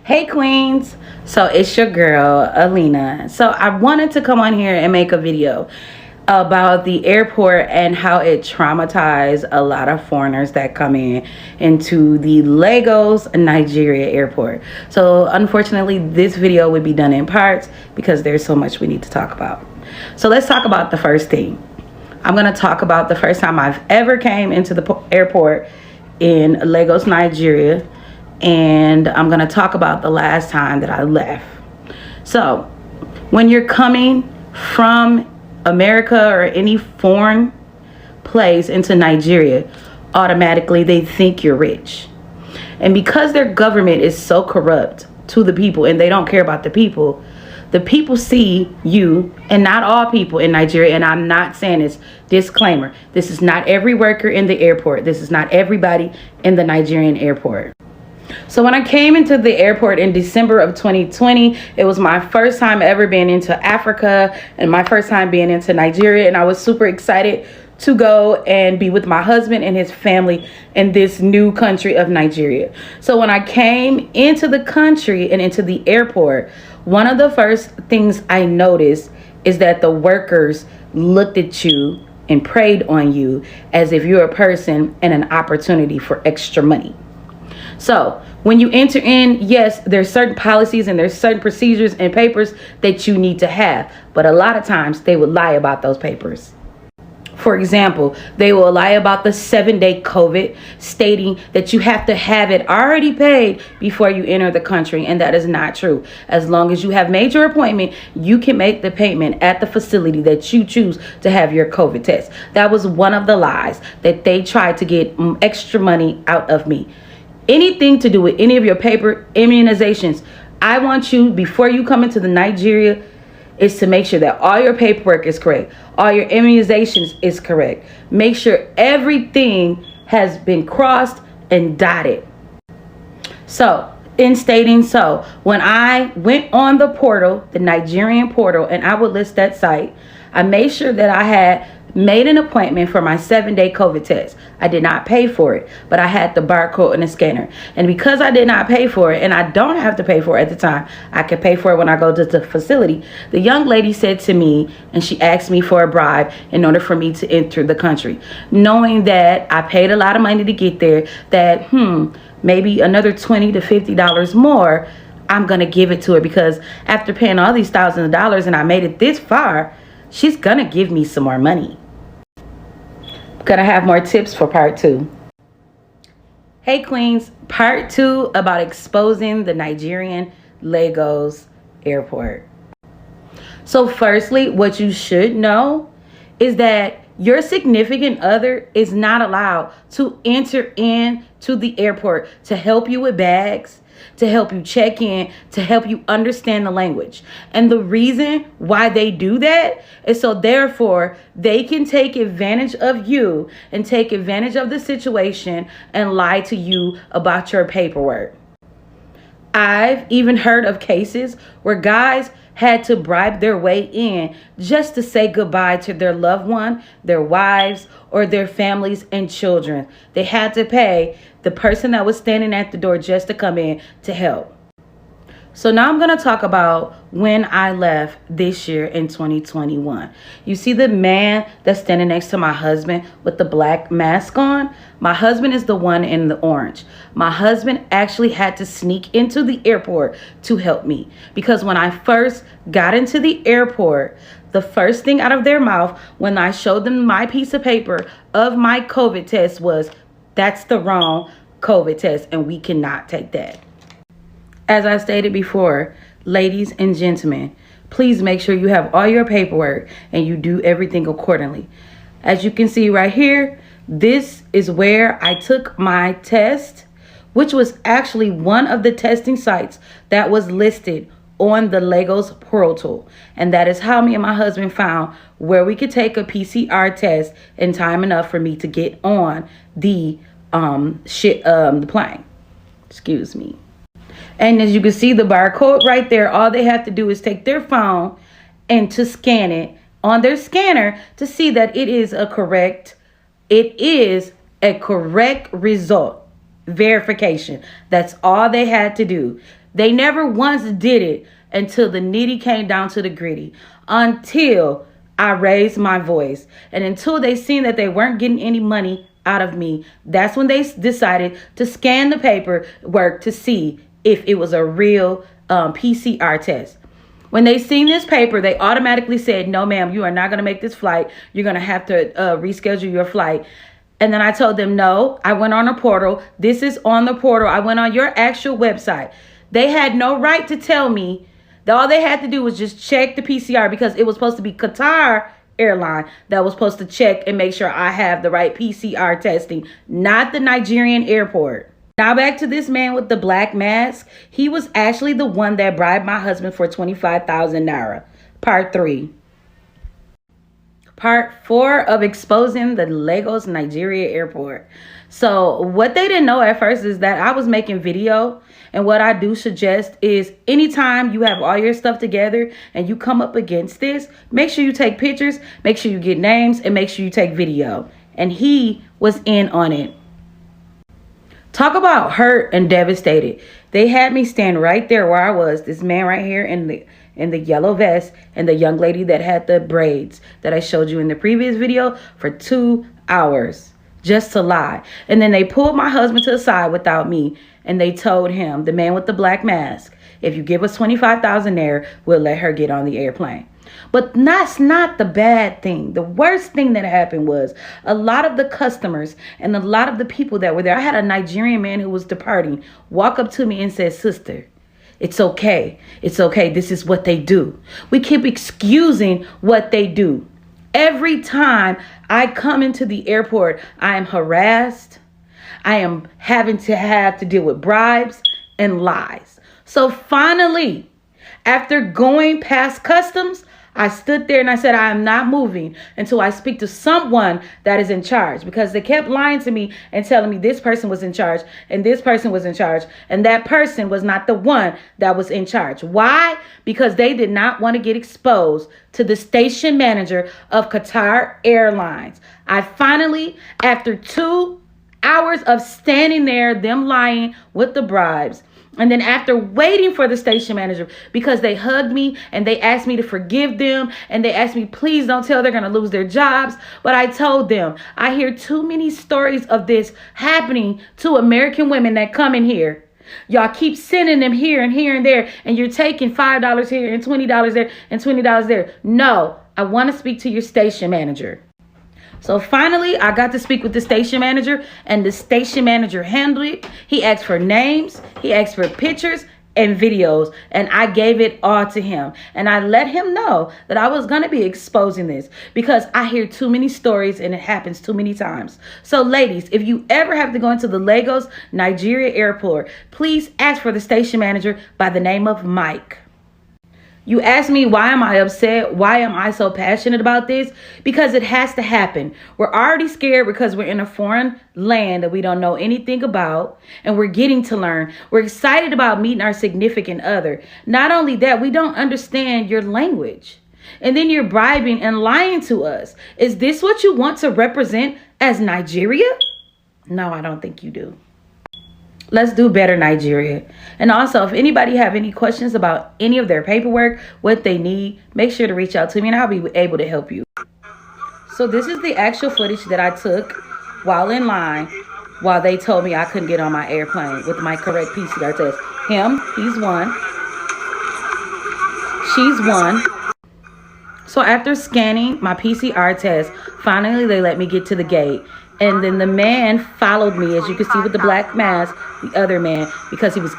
Hey Queens, so it's your girl Alina. So I wanted to come on here and make a video about the airport and how it traumatized a lot of foreigners that come into the Lagos, Nigeria airport. So unfortunately this video would be done in parts because there's so much we need to talk about. So let's talk about the first thing. I'm going to talk about the first time I've ever came into the airport in Lagos, Nigeria. And I'm going to talk about the last time that I left. So when you're coming from America or any foreign place into Nigeria, automatically they think you're rich. And because their government is so corrupt to the people and they don't care about the people see you, and not all people in Nigeria, and I'm not saying this, disclaimer, this is not every worker in the airport. This is not everybody in the Nigerian airport. So when I came into the airport in December of 2020, it was my first time ever being into Africa and my first time being into Nigeria. And I was super excited to go and be with my husband and his family in this new country of Nigeria. So when I came into the country and into the airport, one of the first things I noticed is that the workers looked at you and preyed on you as if you're a person and an opportunity for extra money. So when you enter in, yes, there's certain policies and there's certain procedures and papers that you need to have. But a lot of times they would lie about those papers. For example, they will lie about the 7-day COVID, stating that you have to have it already paid before you enter the country. And that is not true. As long as you have made your appointment, you can make the payment at the facility that you choose to have your COVID test. That was one of the lies that they tried to get extra money out of me. Anything to do with any of your paper immunizations, I want you, before you come into the Nigeria, is to make sure that all your paperwork is correct. All your immunizations is correct. Make sure everything has been crossed and dotted. So, in stating so, when I went on the portal, the Nigerian portal, and I would list that site, I made sure that I had made an appointment for my 7-day COVID test. I did not pay for it, but I had the barcode and the scanner. And because I did not pay for it, and I don't have to pay for it at the time, I could pay for it when I go to the facility. The young lady said to me, and she asked me for a bribe in order for me to enter the country. Knowing that I paid a lot of money to get there, that maybe another $20 to $50 more, I'm going to give it to her, because after paying all these thousands of dollars and I made it this far, she's going to give me some more money. Gonna have more tips for part 2. Hey Queens, part 2 about exposing the Nigerian Lagos airport. So firstly, what you should know is that your significant other is not allowed to enter into the airport to help you with bags, to help you check in, to help you understand the language. And the reason why they do that is so therefore they can take advantage of you and take advantage of the situation and lie to you about your paperwork. I've even heard of cases where guys had to bribe their way in just to say goodbye to their loved one, their wives, or their families and children. They had to pay the person that was standing at the door just to come in to help. So now I'm going to talk about when I left this year in 2021. You see the man that's standing next to my husband with the black mask on? My husband is the one in the orange. My husband actually had to sneak into the airport to help me, because when I first got into the airport, the first thing out of their mouth when I showed them my piece of paper of my COVID test was, "That's the wrong COVID test and we cannot take that." As I stated before, ladies and gentlemen, please make sure you have all your paperwork and you do everything accordingly. As you can see right here, this is where I took my test, which was actually one of the testing sites that was listed on the Lagos portal. And that is how me and my husband found where we could take a PCR test in time enough for me to get on the plane. Excuse me. And as you can see the barcode right there, all they have to do is take their phone and to scan it on their scanner to see that it is a correct result. Verification. That's all they had to do. They never once did it until the nitty came down to the gritty. Until I raised my voice. And until they seen that they weren't getting any money out of me, that's when they decided to scan the paperwork to see if it was a real PCR test. When they seen this paper, they automatically said, no, ma'am, you are not going to make this flight. You're going to have to reschedule your flight. And then I told them, no, I went on a portal. This is on the portal. I went on your actual website. They had no right to tell me that all they had to do was just check the PCR, because it was supposed to be Qatar airline that was supposed to check and make sure I have the right PCR testing, not the Nigerian airport. Now back to this man with the black mask. He was actually the one that bribed my husband for 25,000 naira. Part 3. Part 4 of exposing the Lagos, Nigeria airport. So what they didn't know at first is that I was making video. And what I do suggest is anytime you have all your stuff together and you come up against this, make sure you take pictures, make sure you get names, and make sure you take video. And he was in on it. Talk about hurt and devastated. They had me stand right there where I was. This man right here in the yellow vest, and the young lady that had the braids that I showed you in the previous video, for 2 hours just to lie. And then they pulled my husband to the side without me, and they told him, the man with the black mask, if you give us 25,000 there, we'll let her get on the airplane. But that's not the bad thing. The worst thing that happened was a lot of the customers and a lot of the people that were there. I had a Nigerian man who was departing walk up to me and said, sister, it's okay. It's okay. This is what they do. We keep excusing what they do. Every time I come into the airport, I am harassed. I am having to deal with bribes and lies. So finally, after going past customs, I stood there and I said, I am not moving until I speak to someone that is in charge, because they kept lying to me and telling me this person was in charge and this person was in charge, and that person was not the one that was in charge. Why? Because they did not want to get exposed to the station manager of Qatar Airlines. I finally, after 2 hours of standing there, them lying with the bribes, and then after waiting for the station manager, because they hugged me and they asked me to forgive them, and they asked me, please don't tell they're going to lose their jobs. But I told them, I hear too many stories of this happening to American women that come in here. Y'all keep sending them here and here and there, and you're taking $5 here and $20 there and $20 there. No, I want to speak to your station manager. So finally, I got to speak with the station manager, and the station manager handled it. He asked for names, he asked for pictures and videos, and I gave it all to him. And I let him know that I was going to be exposing this, because I hear too many stories and it happens too many times. So ladies, if you ever have to go into the Lagos, Nigeria airport, please ask for the station manager by the name of Mike. You ask me, why am I upset? Why am I so passionate about this? Because it has to happen. We're already scared because we're in a foreign land that we don't know anything about, and we're getting to learn. We're excited about meeting our significant other. Not only that, we don't understand your language. And then you're bribing and lying to us. Is this what you want to represent as Nigeria? No, I don't think you do. Let's do better, Nigeria. And also, if anybody have any questions about any of their paperwork, what they need, make sure to reach out to me and I'll be able to help you. So this is the actual footage that I took while in line, while they told me I couldn't get on my airplane with my correct PCR test. Him, he's one. She's one. So after scanning my PCR test, finally they let me get to the gate. And then the man followed me, as you can see with the black mask, the other man, because he was